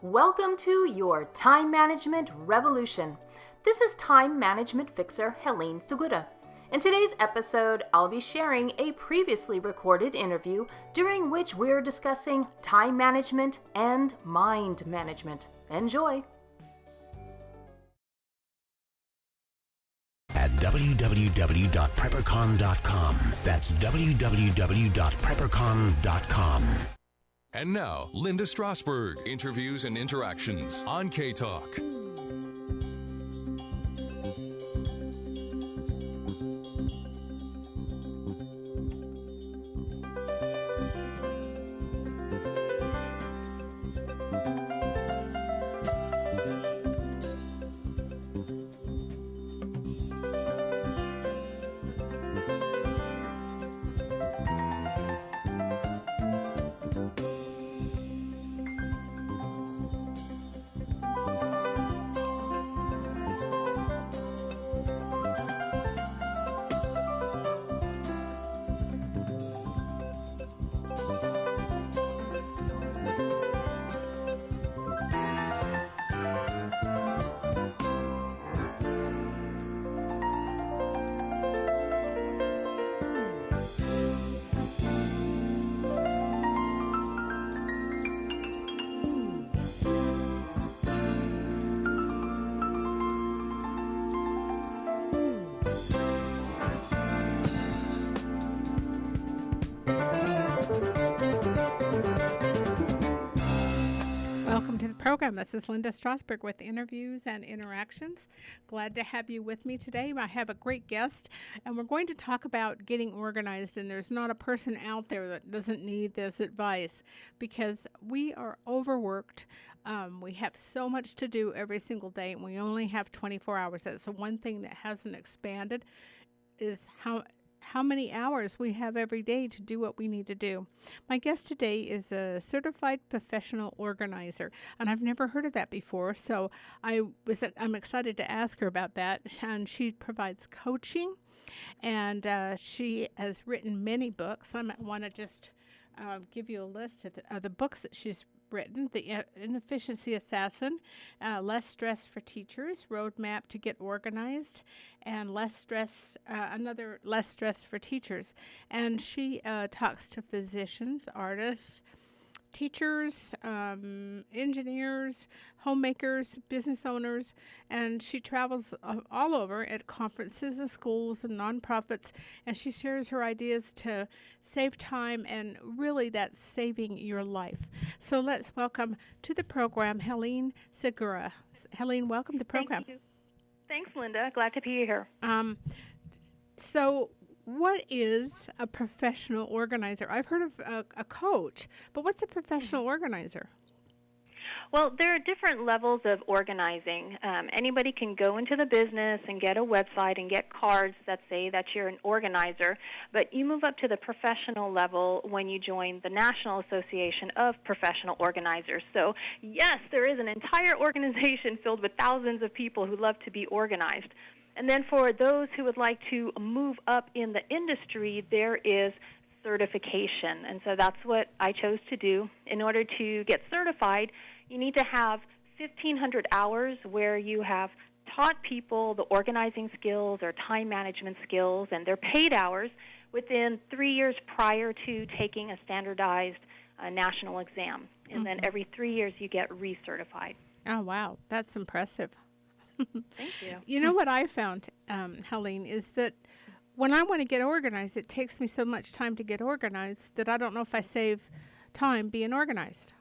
Welcome to your Time Management Revolution. This is Time Management Fixer Helene Segura. In today's episode, I'll be sharing a previously recorded interview during which we're discussing time management and mind management. Enjoy! At www.preppercon.com. That's www.preppercon.com. And now, Linda Strasberg, interviews and interactions on K-Talk. Welcome to the program. This is Linda Strasberg with Interviews and Interactions. Glad to have you with me today. I have a great guest, and we're going to talk about getting organized, and there's not a person out there that doesn't need this advice because we are overworked. We have so much to do every single day, and we only have 24 hours. That's the one thing that hasn't expanded is how many hours we have every day to do what we need to do. My guest today is a certified professional organizer, and I've never heard of that before, so I'm excited to ask her about that. And she provides coaching, and she has written many books. I want to just give you a list of the books that she's written: The Inefficiency Assassin, Less Stress for Teachers, Roadmap to Get Organized, and another Less Stress for Teachers. And she talks to physicians, artists, teachers, engineers, homemakers, business owners, and she travels all over at conferences and schools and nonprofits, and she shares her ideas to save time, and really that's saving your life. So let's welcome to the program Helene Segura. Helene, welcome to the program. Thank you. Thanks, Linda. Glad to be here. So what is a professional organizer? I've heard of a coach, but what's a professional organizer? Well, there are different levels of organizing. Anybody can go into the business and get a website and get cards that say that you're an organizer, but you move up to the professional level when you join the National Association of Professional Organizers. So, yes, there is an entire organization filled with thousands of people who love to be organized. And then for those who would like to move up in the industry, there is certification. And so that's what I chose to do. In order to get certified, you need to have 1,500 hours where you have taught people the organizing skills or time management skills, and they're paid hours within 3 years prior to taking a standardized national exam. And then every 3 years you get recertified. Oh, wow. That's impressive. Thank you. You know what I found, Helene, is that when I want to get organized, it takes me so much time to get organized that I don't know if I save time being organized.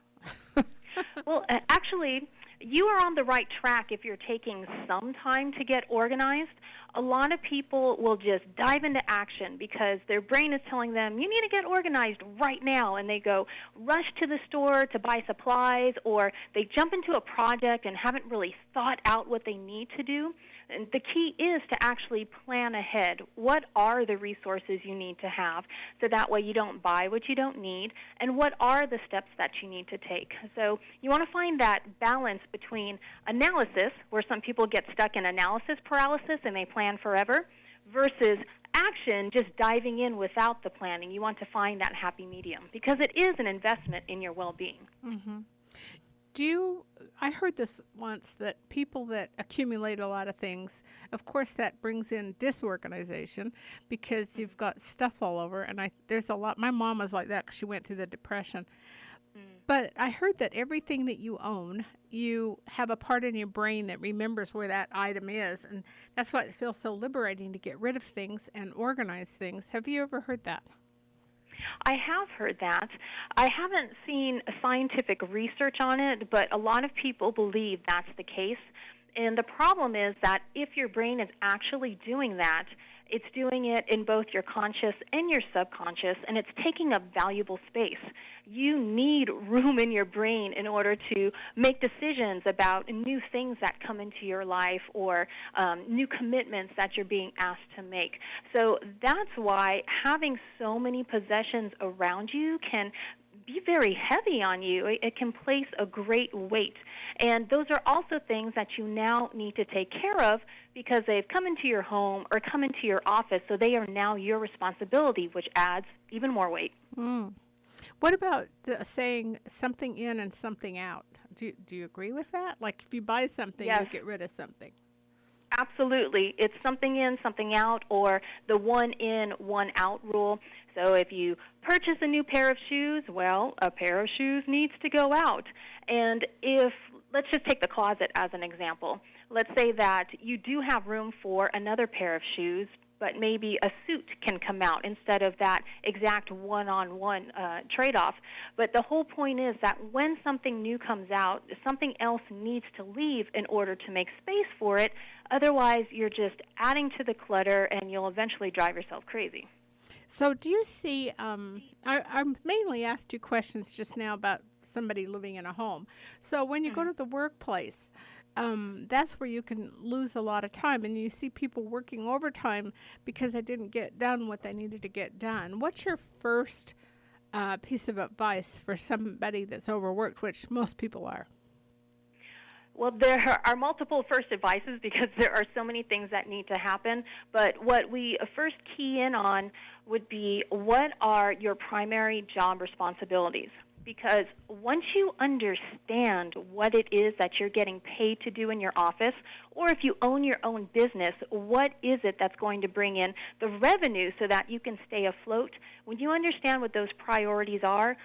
Well, actually, you are on the right track if you're taking some time to get organized. A lot of people will just dive into action because their brain is telling them, you need to get organized right now, and they go rush to the store to buy supplies, or they jump into a project and haven't really thought out what they need to do. And the key is to actually plan ahead. What are the resources you need to have so that way you don't buy what you don't need, and what are the steps that you need to take? So you want to find that balance between analysis, where some people get stuck in analysis paralysis and they plan forever, versus action, just diving in without the planning. You want to find that happy medium because it is an investment in your well-being. Mm-hmm. I heard this once that people that accumulate a lot of things, of course that brings in disorganization because you've got stuff all over. And there's a lot, my mom was like that because she went through the Depression. But I heard that everything that you own, you have a part in your brain that remembers where that item is. And that's why it feels so liberating to get rid of things and organize things. Have you ever heard that? I have heard that. I haven't seen scientific research on it, but a lot of people believe that's the case. And the problem is that if your brain is actually doing that, it's doing it in both your conscious and your subconscious, and it's taking up valuable space. You need room in your brain in order to make decisions about new things that come into your life or new commitments that you're being asked to make. So that's why having so many possessions around you can be very heavy on you. It can place a great weight. And those are also things that you now need to take care of because they've come into your home or come into your office, so they are now your responsibility, which adds even more weight. What about saying something in and something out? Do you agree with that? Like if you buy something, Yes. you get rid of something. Absolutely. It's something in, something out, or the one in, one out rule. So if you purchase a new pair of shoes, well, a pair of shoes needs to go out. And let's just take the closet as an example. Let's say that you do have room for another pair of shoes, but maybe a suit can come out instead of that exact one-on-one trade-off. But the whole point is that when something new comes out, something else needs to leave in order to make space for it. Otherwise, you're just adding to the clutter, and you'll eventually drive yourself crazy. So do you see, I mainly asked you questions just now about somebody living in a home. So when you go to the workplace, that's where you can lose a lot of time, and you see people working overtime because they didn't get done what they needed to get done. What's your first piece of advice for somebody that's overworked, which most people are? Well, there are multiple first advices because there are so many things that need to happen. But what we first key in on would be, what are your primary job responsibilities? Because once you understand what it is that you're getting paid to do in your office, or if you own your own business, what is it that's going to bring in the revenue so that you can stay afloat? When you understand what those priorities are,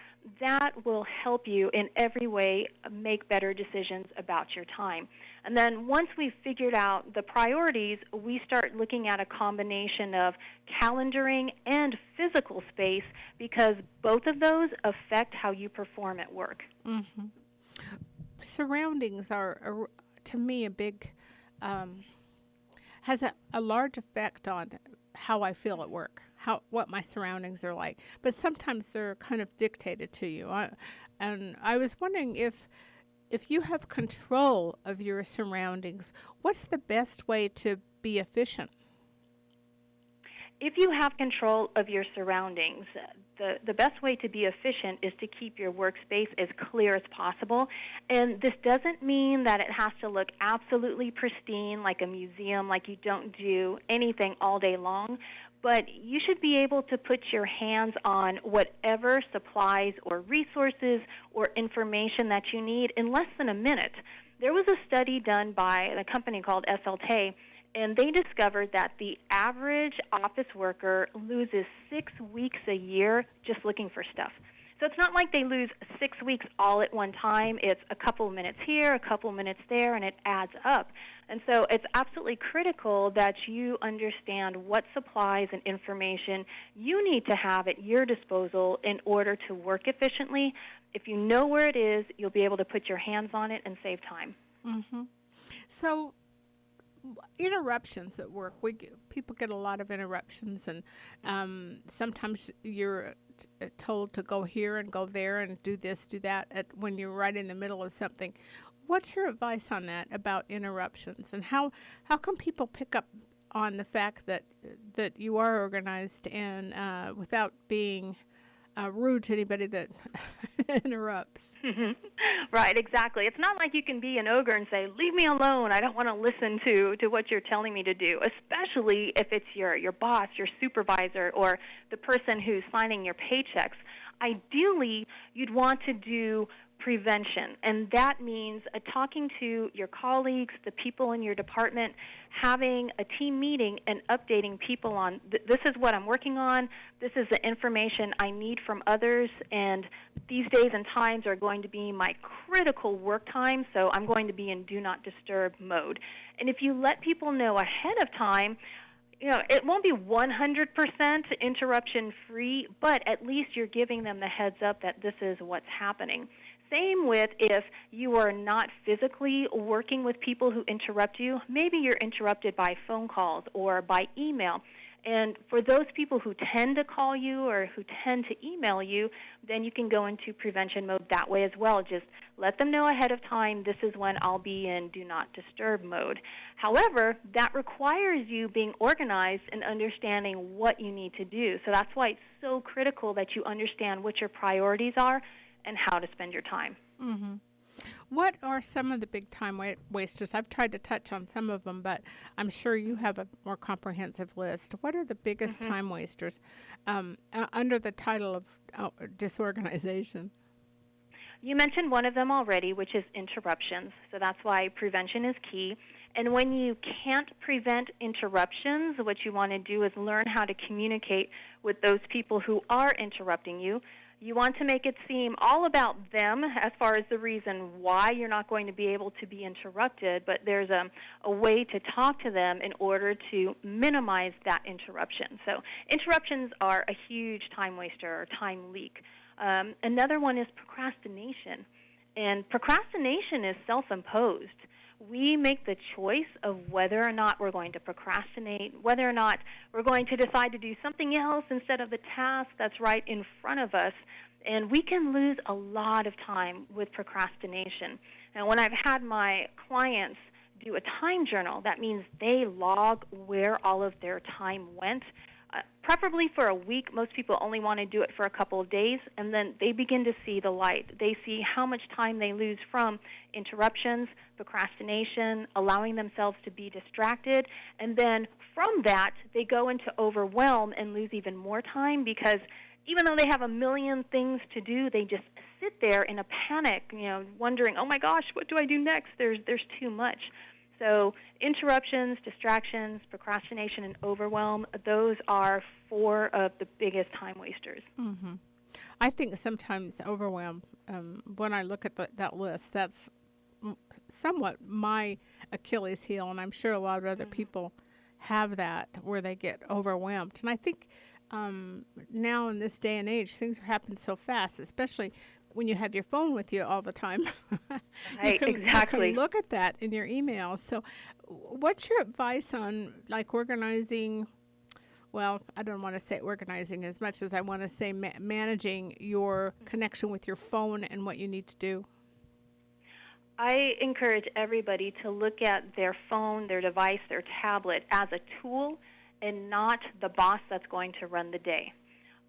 that will help you in every way make better decisions about your time. And then once we've figured out the priorities, we start looking at a combination of calendaring and physical space, because both of those affect how you perform at work. Mm-hmm. Surroundings are, to me, a big, has a large effect on how I feel at work, what my surroundings are like. But sometimes they're kind of dictated to you. And I was wondering if you have control of your surroundings, what's the best way to be efficient? If you have control of your surroundings, the best way to be efficient is to keep your workspace as clear as possible. And this doesn't mean that it has to look absolutely pristine like a museum, like you don't do anything all day long. But you should be able to put your hands on whatever supplies or resources or information that you need in less than a minute. There was a study done by a company called SLT, and they discovered that the average office worker loses 6 weeks a year just looking for stuff. So it's not like they lose 6 weeks all at one time. It's a couple minutes here, a couple minutes there, and it adds up. And so it's absolutely critical that you understand what supplies and information you need to have at your disposal in order to work efficiently. If you know where it is, you'll be able to put your hands on it and save time. Mm-hmm. So interruptions at work, people get a lot of interruptions, and sometimes you're told to go here and go there and do this, do that when you're right in the middle of something. What's your advice on that about interruptions, and how can people pick up on the fact that you are organized and without being rude to anybody that interrupts? Right, exactly. It's not like you can be an ogre and say, leave me alone, I don't want to listen to what you're telling me to do, especially if it's your boss, your supervisor, or the person who's signing your paychecks. Ideally, you'd want to do prevention, and that means talking to your colleagues, the people in your department, having a team meeting and updating people on this is what I'm working on, this is the information I need from others, and these days and times are going to be my critical work time, so I'm going to be in do not disturb mode. And if you let people know ahead of time, it won't be 100% interruption-free, but at least you're giving them the heads up that this is what's happening. Same with if you are not physically working with people who interrupt you. Maybe you're interrupted by phone calls or by email. And for those people who tend to call you or who tend to email you, then you can go into prevention mode that way as well. Just let them know ahead of time, this is when I'll be in do not disturb mode. However, that requires you being organized and understanding what you need to do. So that's why it's so critical that you understand what your priorities are and how to spend your time. Mm-hmm. What are some of the big time wasters? I've tried to touch on some of them, but I'm sure you have a more comprehensive list. What are the biggest time wasters under the title of disorganization? You mentioned one of them already, which is interruptions. So that's why prevention is key. And when you can't prevent interruptions, what you want to do is learn how to communicate with those people who are interrupting you. You want to make it seem all about them as far as the reason why you're not going to be able to be interrupted, but there's a way to talk to them in order to minimize that interruption. So interruptions are a huge time waster or time leak. Another one is procrastination, and procrastination is self-imposed. We make the choice of whether or not we're going to procrastinate, whether or not we're going to decide to do something else instead of the task that's right in front of us. And we can lose a lot of time with procrastination. And when I've had my clients do a time journal, that means they log where all of their time went. Preferably for a week. Most people only want to do it for a couple of days, and then they begin to see the light. They see how much time they lose from interruptions, procrastination, allowing themselves to be distracted, and then from that, they go into overwhelm and lose even more time because even though they have a million things to do, they just sit there in a panic, wondering, oh my gosh, what do I do next? There's too much. So interruptions, distractions, procrastination, and overwhelm, those are 4 of the biggest time wasters. Mm-hmm. I think sometimes overwhelm, when I look at that list, that's somewhat my Achilles heel, and I'm sure a lot of other people have that where they get overwhelmed. And I think now in this day and age, things are happening so fast, especially when you have your phone with you all the time. Right, exactly. You can look at that in your emails. So what's your advice on organizing, well, I don't want to say organizing as much as I want to say managing your connection with your phone and what you need to do? I encourage everybody to look at their phone, their device, their tablet as a tool and not the boss that's going to run the day.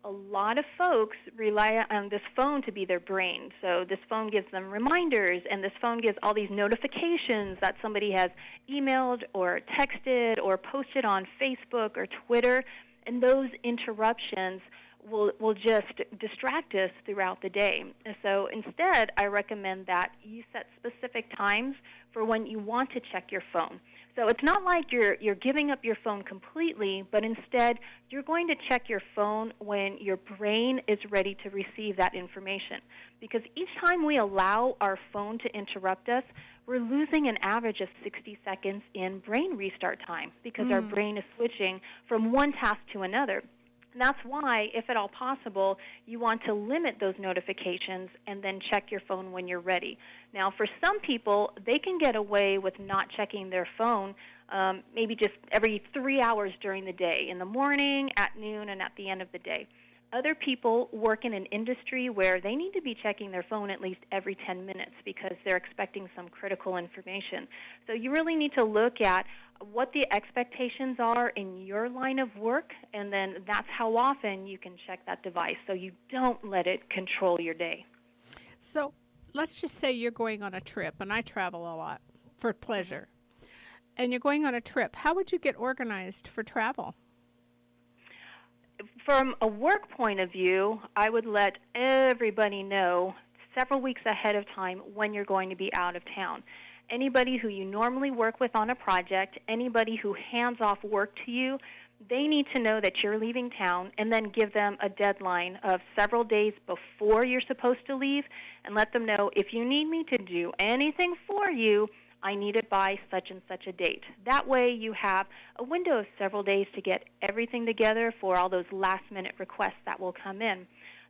A lot of folks rely on this phone to be their brain. So this phone gives them reminders, and this phone gives all these notifications that somebody has emailed or texted or posted on Facebook or Twitter, and those interruptions will just distract us throughout the day. And so instead, I recommend that you set specific times for when you want to check your phone. So it's not like you're giving up your phone completely, but instead you're going to check your phone when your brain is ready to receive that information. Because each time we allow our phone to interrupt us, we're losing an average of 60 seconds in brain restart time because our brain is switching from one task to another. And that's why, if at all possible, you want to limit those notifications and then check your phone when you're ready. Now, for some people, they can get away with not checking their phone maybe just every 3 hours during the day, in the morning, at noon, and at the end of the day. Other people work in an industry where they need to be checking their phone at least every 10 minutes because they're expecting some critical information. So you really need to look at what the expectations are in your line of work, and then that's how often you can check that device so you don't let it control your day. So let's just say you're going on a trip, and I travel a lot for pleasure, and you're going on a trip. How would you get organized for travel? From a work point of view, I would let everybody know several weeks ahead of time when you're going to be out of town. Anybody who you normally work with on a project, anybody who hands off work to you, they need to know that you're leaving town, and then give them a deadline of several days before you're supposed to leave, and let them know, if you need me to do anything for you, I need it by such and such a date. That way you have a window of several days to get everything together for all those last-minute requests that will come in.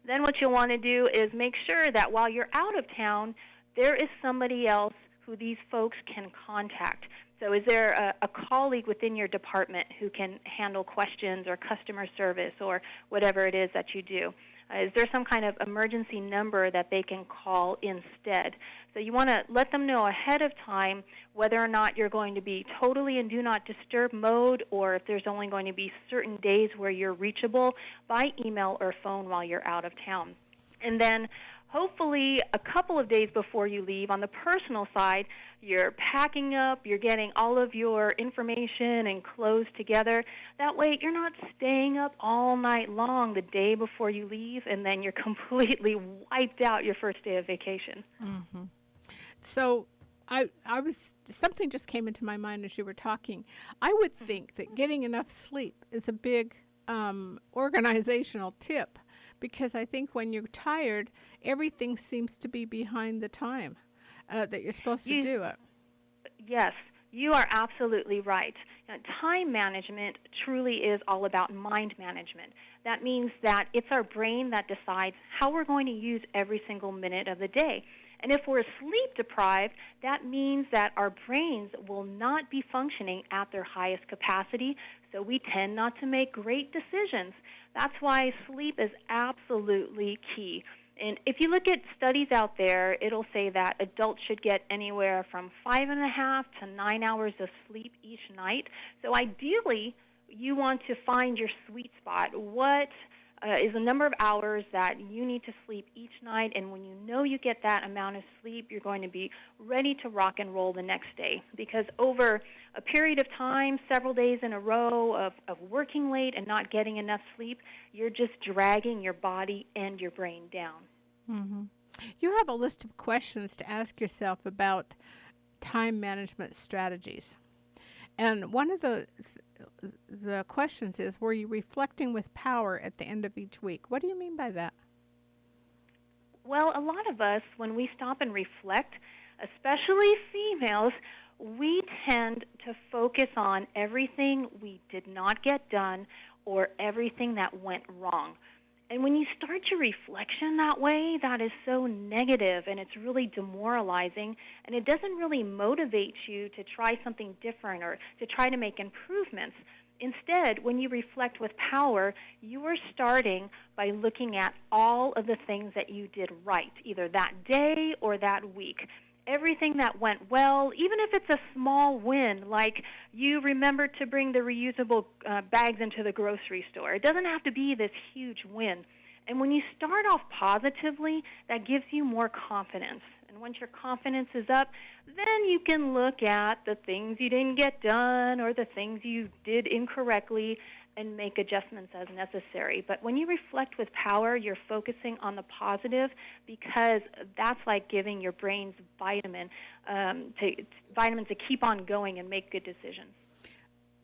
Then what you'll want to do is make sure that while you're out of town, there is somebody else who these folks can contact. So is there a colleague within your department who can handle questions or customer service or whatever it is that you do? Is there some kind of emergency number that they can call instead? So you want to let them know ahead of time whether or not you're going to be totally in do not disturb mode, or if there's only going to be certain days where you're reachable by email or phone while you're out of town. And then hopefully a couple of days before you leave, on the personal side, you're packing up, you're getting all of your information and clothes together. That way you're not staying up all night long the day before you leave, and then you're completely wiped out your first day of vacation. Mm-hmm. So I was, something just came into my mind as you were talking. I would think that getting enough sleep is a big organizational tip, because I think when you're tired, everything seems to be behind the time that you're supposed to do it. Yes, you are absolutely right. Now, time management truly is all about mind management. That means that it's our brain that decides how we're going to use every single minute of the day. And if we're sleep deprived, that means that our brains will not be functioning at their highest capacity, so we tend not to make great decisions. That's why sleep is absolutely key. And if you look at studies out there, it'll say that adults should get anywhere from 5.5 to 9 hours of sleep each night. So ideally, you want to find your sweet spot. What is the number of hours that you need to sleep each night, and when you know you get that amount of sleep, you're going to be ready to rock and roll the next day. Because over a period of time, several days in a row of working late and not getting enough sleep, you're just dragging your body and your brain down. Mm-hmm. You have a list of questions to ask yourself about time management strategies. And one of the questions is, were you reflecting with power at the end of each week? What do you mean by that? Well, a lot of us, when we stop and reflect, especially females, we tend to focus on everything we did not get done or everything that went wrong. And when you start your reflection that way, that is so negative, and it's really demoralizing, and it doesn't really motivate you to try something different or to try to make improvements. Instead, when you reflect with power, you are starting by looking at all of the things that you did right, either that day or that week. Everything that went well, even if it's a small win, like you remembered to bring the reusable bags into the grocery store. It doesn't have to be this huge win. And when you start off positively, that gives you more confidence. And once your confidence is up, then you can look at the things you didn't get done or the things you did incorrectly and make adjustments as necessary. But when you reflect with power, you're focusing on the positive, because that's like giving your brains vitamin to keep on going and make good decisions.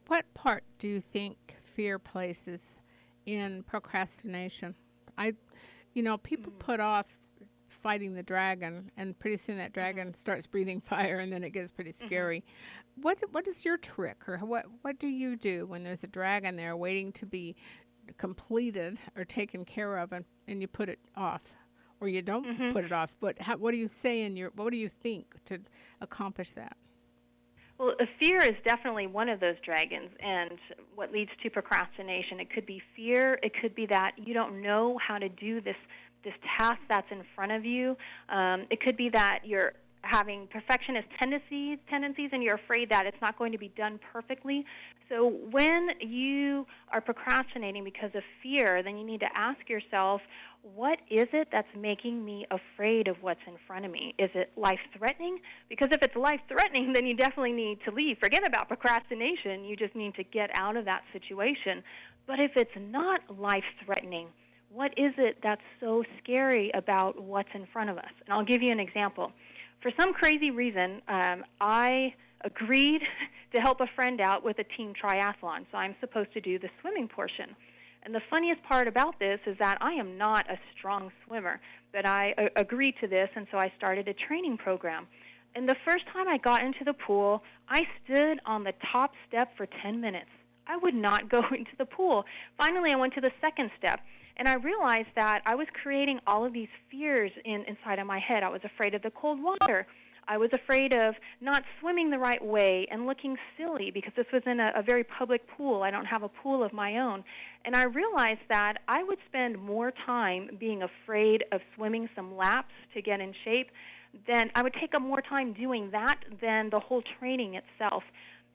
What part do you think fear places in procrastination? People put off fighting the dragon, and pretty soon that dragon starts breathing fire, and then it gets pretty scary. What is your trick, or what do you do when there's a dragon there waiting to be completed or taken care of, and you put it off, or you don't put it off? But what do you say what do you think to accomplish that? Well, fear is definitely one of those dragons, and what leads to procrastination. It could be fear. It could be that you don't know how to do this task that's in front of you. It could be that you're having perfectionist tendencies, and you're afraid that it's not going to be done perfectly. So when you are procrastinating because of fear, then you need to ask yourself, what is it that's making me afraid of what's in front of me? Is it life-threatening? Because if it's life-threatening, then you definitely need to leave. Forget about procrastination. You just need to get out of that situation. But if it's not life-threatening, What is it that's so scary about what's in front of us? And I'll give you an example. For some crazy reason, I agreed to help a friend out with a team triathlon, so I'm supposed to do the swimming portion. And the funniest part about this is that I am not a strong swimmer, but I agreed to this, and so I started a training program. And the first time I got into the pool, I stood on the top step for 10 minutes. I would not go into the pool. Finally, I went to the second step, and I realized that I was creating all of these fears inside of my head. I was afraid of the cold water. I was afraid of not swimming the right way and looking silly because this was in a very public pool. I don't have a pool of my own. And I realized that I would spend more time being afraid of swimming some laps to get in shape than I would take up more time doing that than the whole training itself.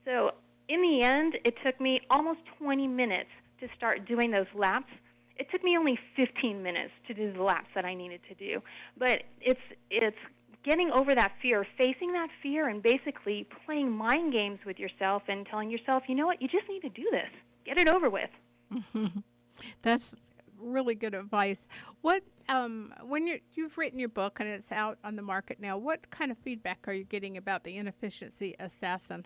So in the end, it took me almost 20 minutes to start doing those laps. It took me only 15 minutes to do the laps that I needed to do. But it's getting over that fear, facing that fear, and basically playing mind games with yourself and telling yourself, you know what, you just need to do this. Get it over with. That's really good advice. What when you've written your book and it's out on the market now, what kind of feedback are you getting about the inefficiency assassin?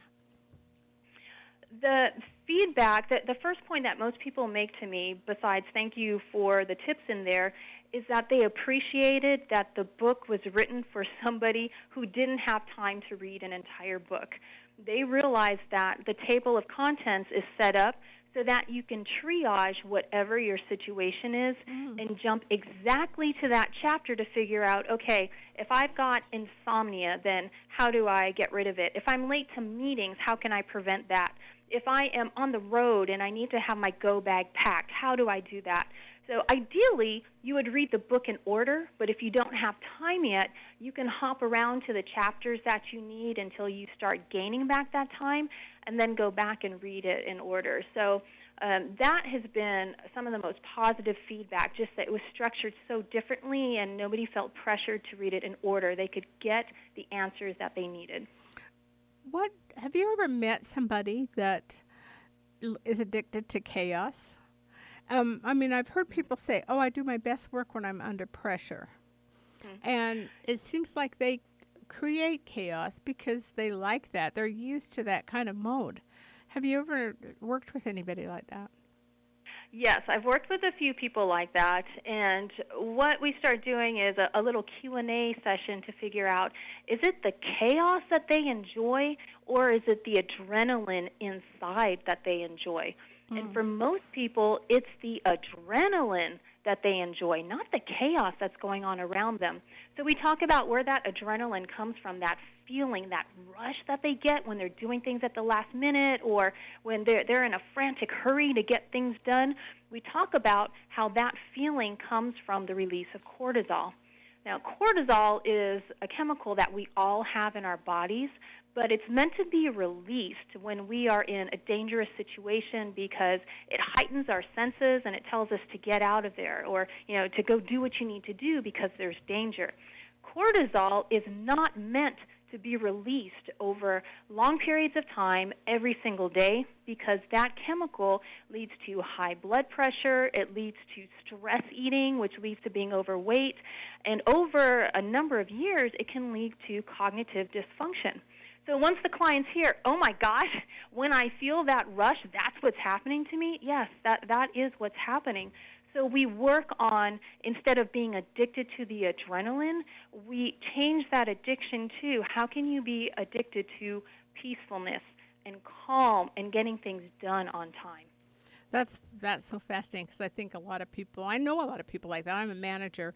The feedback, the first point that most people make to me, besides thank you for the tips in there, is that they appreciated that the book was written for somebody who didn't have time to read an entire book. They realized that the table of contents is set up so that you can triage whatever your situation is and jump exactly to that chapter to figure out, okay, if I've got insomnia, then how do I get rid of it? If I'm late to meetings, how can I prevent that? If I am on the road and I need to have my go bag packed, how do I do that? So ideally, you would read the book in order, but if you don't have time yet, you can hop around to the chapters that you need until you start gaining back that time, and then go back and read it in order. So that has been some of the most positive feedback, just that it was structured so differently and nobody felt pressured to read it in order. They could get the answers that they needed. What have you ever met somebody that is addicted to chaos? I mean, I've heard people say, oh, I do my best work when I'm under pressure. And it seems like they create chaos because they like that. They're used to that kind of mode. Have you ever worked with anybody like that? Yes, I've worked with a few people like that, and what we start doing is a little Q&A session to figure out, is it the chaos that they enjoy, or is it the adrenaline inside that they enjoy? And for most people, it's the adrenaline that they enjoy, not the chaos that's going on around them. So we talk about where that adrenaline comes from, that feeling, that rush that they get when they're doing things at the last minute or when they're in a frantic hurry to get things done. We talk about how that feeling comes from the release of cortisol. Now, cortisol is a chemical that we all have in our bodies, but it's meant to be released when we are in a dangerous situation because it heightens our senses and it tells us to get out of there or, to go do what you need to do because there's danger. Cortisol is not meant to be released over long periods of time every single day because that chemical leads to high blood pressure, it leads to stress eating, which leads to being overweight, and over a number of years, it can lead to cognitive dysfunction. So once the clients hear, oh my gosh, when I feel that rush, that's what's happening to me, yes, that is what's happening. So we work on, instead of being addicted to the adrenaline, we change that addiction to how can you be addicted to peacefulness and calm and getting things done on time. That's so fascinating because I think I know a lot of people like that. I'm a manager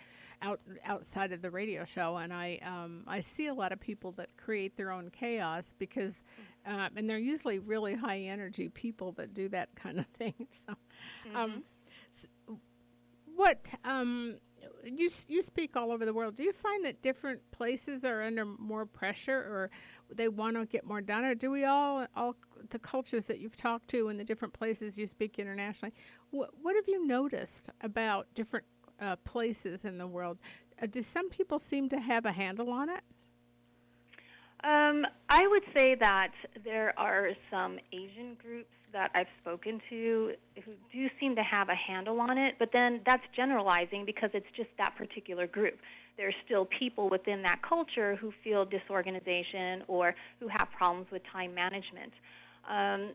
outside of the radio show, and I see a lot of people that create their own chaos because, and they're usually really high energy people that do that kind of thing. So, you speak all over the world. Do you find that different places are under more pressure, or they want to get more done, or do we all the cultures that you've talked to in the different places you speak internationally? What have you noticed about different places in the world? Do some people seem to have a handle on it? I would say that there are some Asian groups that I've spoken to who do seem to have a handle on it, but then that's generalizing because it's just that particular group. There's still people within that culture who feel disorganization or who have problems with time management.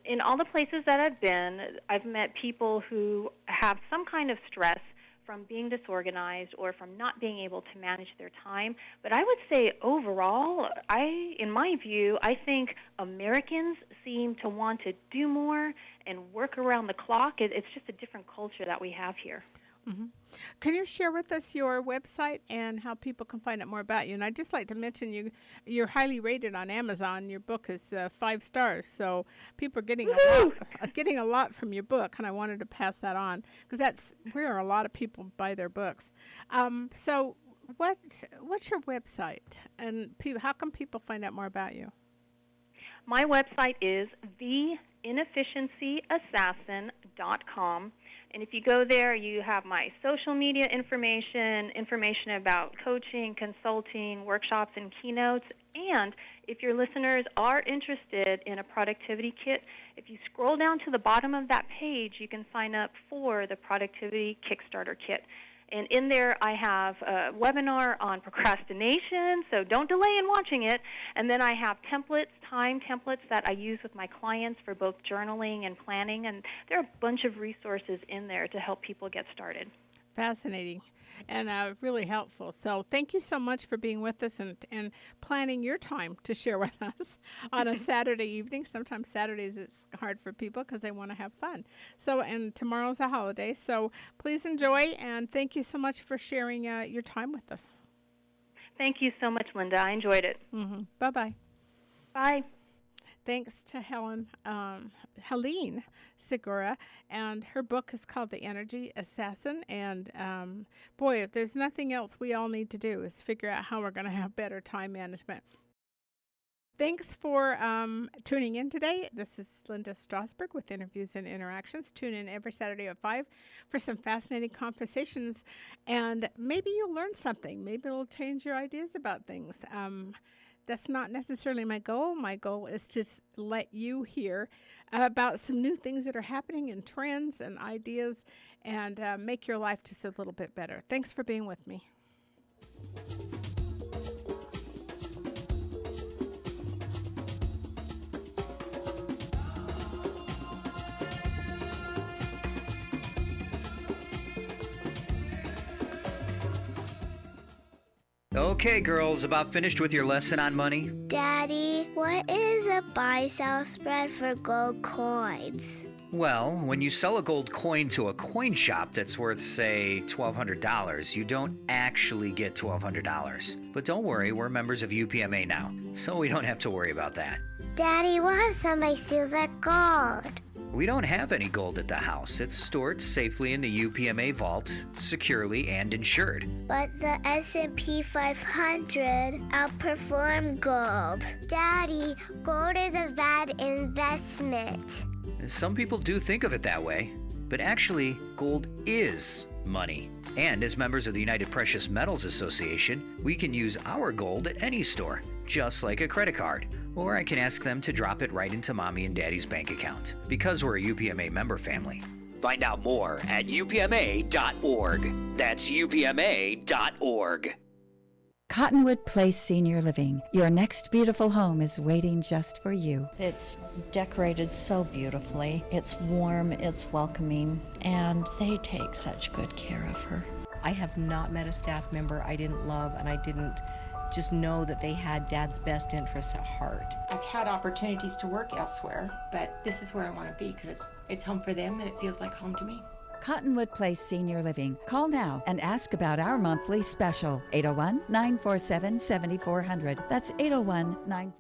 In all the places that I've been, I've met people who have some kind of stress from being disorganized or from not being able to manage their time. But I would say overall, in my view, I think Americans seem to want to do more and work around the clock. It's just a different culture that we have here. Mm-hmm. Can you share with us your website and how people can find out more about you? And I'd just like to mention you're highly rated on Amazon. Your book is 5 stars, so people are getting a lot from your book, and I wanted to pass that on because that's where a lot of people buy their books. So what's your website, and how can people find out more about you? My website is theinefficiencyAssassin.com. And if you go there, you have my social media information about coaching, consulting, workshops, and keynotes. And if your listeners are interested in a productivity kit, if you scroll down to the bottom of that page, you can sign up for the Productivity Kickstarter Kit. And in there, I have a webinar on procrastination, so don't delay in watching it. And then I have time templates that I use with my clients for both journaling and planning. And there are a bunch of resources in there to help people get started. Fascinating and really helpful. So thank you so much for being with us and planning your time to share with us on a Saturday evening. Sometimes Saturdays it's hard for people because they want to have fun. So, and tomorrow's a holiday. So please enjoy, and thank you so much for sharing your time with us. Thank you so much, Linda. I enjoyed it. Mm-hmm. Bye-bye. Bye. Thanks to Helene Segura, and her book is called The Energy Assassin. And boy, if there's nothing else we all need to do is figure out how we're going to have better time management. Thanks for tuning in today. This is Linda Strasberg with Interviews and Interactions. Tune in every Saturday at 5 for some fascinating conversations, and maybe you'll learn something. Maybe it'll change your ideas about things. That's not necessarily my goal. My goal is to let you hear about some new things that are happening and trends and ideas and make your life just a little bit better. Thanks for being with me. Okay, girls, about finished with your lesson on money? Daddy, what is a buy-sell spread for gold coins? Well, when you sell a gold coin to a coin shop that's worth, say, $1,200, you don't actually get $1,200. But don't worry, we're members of UPMA now, so we don't have to worry about that. Daddy, what if somebody steals our gold? We don't have any gold at the house. It's stored safely in the UPMA vault, securely and insured. But the S&P 500 outperformed gold. Daddy, gold is a bad investment. Some people do think of it that way, but actually, gold is money. And as members of the United Precious Metals Association, we can use our gold at any store, just like a credit card. Or I can ask them to drop it right into Mommy and Daddy's bank account, because we're a UPMA member family. Find out more at upma.org. That's upma.org. Cottonwood Place Senior Living. Your next beautiful home is waiting just for you. It's decorated so beautifully. It's warm, it's welcoming, and they take such good care of her. I have not met a staff member I didn't love, and I didn't just know that they had Dad's best interests at heart. I've had opportunities to work elsewhere, but this is where I want to be because it's home for them and it feels like home to me. Cottonwood Place Senior Living. Call now and ask about our monthly special. 801-947-7400. That's 801-947.